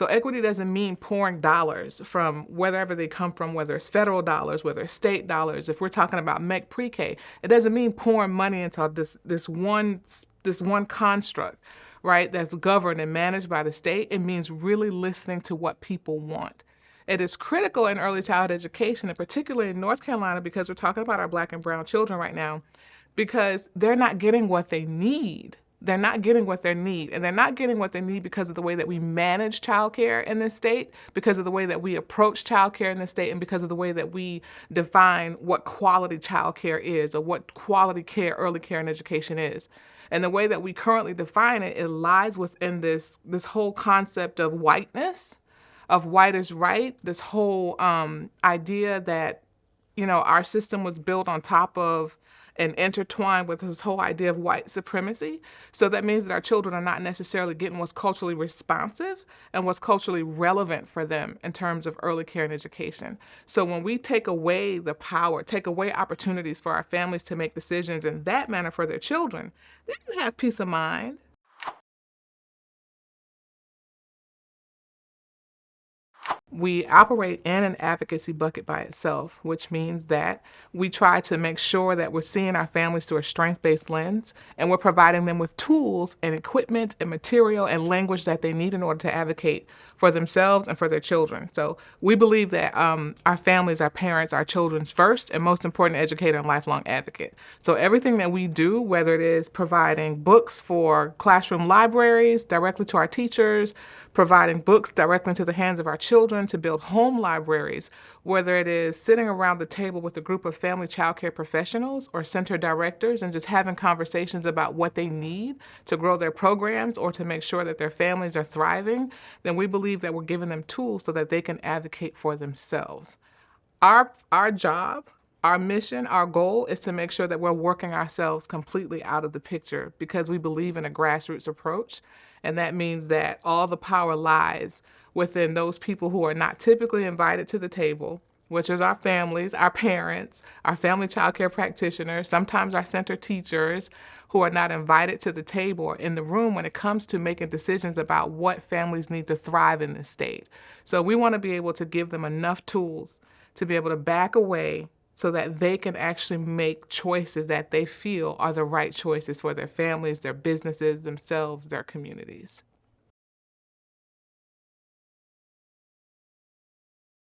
So equity doesn't mean pouring dollars from wherever they come from, whether it's federal dollars, whether it's state dollars. If we're talking about MEC pre-K, it doesn't mean pouring money into this one construct, right, that's governed and managed by the state. It means really listening to what people want. It is critical in early childhood education, and particularly in North Carolina, because we're talking about our Black and brown children right now, because they're not getting what they need. They're not getting what they need. And they're not getting what they need because of the way that we manage childcare in this state, because of the way that we approach childcare in this state, and because of the way that we define what quality childcare is, or what quality care, early care, and education is. And the way that we currently define it, it lies within this whole concept of whiteness, of white is right, this whole idea that, our system was built on top of and intertwined with this whole idea of white supremacy. So that means that our children are not necessarily getting what's culturally responsive and what's culturally relevant for them in terms of early care and education. So when we take away the power, take away opportunities for our families to make decisions in that manner for their children, they can have peace of mind. We operate in an advocacy bucket by itself, which means that we try to make sure that we're seeing our families through a strength-based lens, and we're providing them with tools and equipment and material and language that they need in order to advocate for themselves and for their children. So we believe that our families, our parents, our children's first and most important educator and lifelong advocate. So everything that we do, whether it is providing books for classroom libraries directly to our teachers, providing books directly into the hands of our children to build home libraries, whether it is sitting around the table with a group of family child care professionals or center directors and just having conversations about what they need to grow their programs or to make sure that their families are thriving, then we believe that we're giving them tools so that they can advocate for themselves. Our job, our mission, our goal is to make sure that we're working ourselves completely out of the picture, because we believe in a grassroots approach. And that means that all the power lies within those people who are not typically invited to the table, which is our families, our parents, our family child care practitioners, sometimes our center teachers, who are not invited to the table or in the room when it comes to making decisions about what families need to thrive in this state. So we want to be able to give them enough tools to be able to back away so that they can actually make choices that they feel are the right choices for their families, their businesses, themselves, their communities.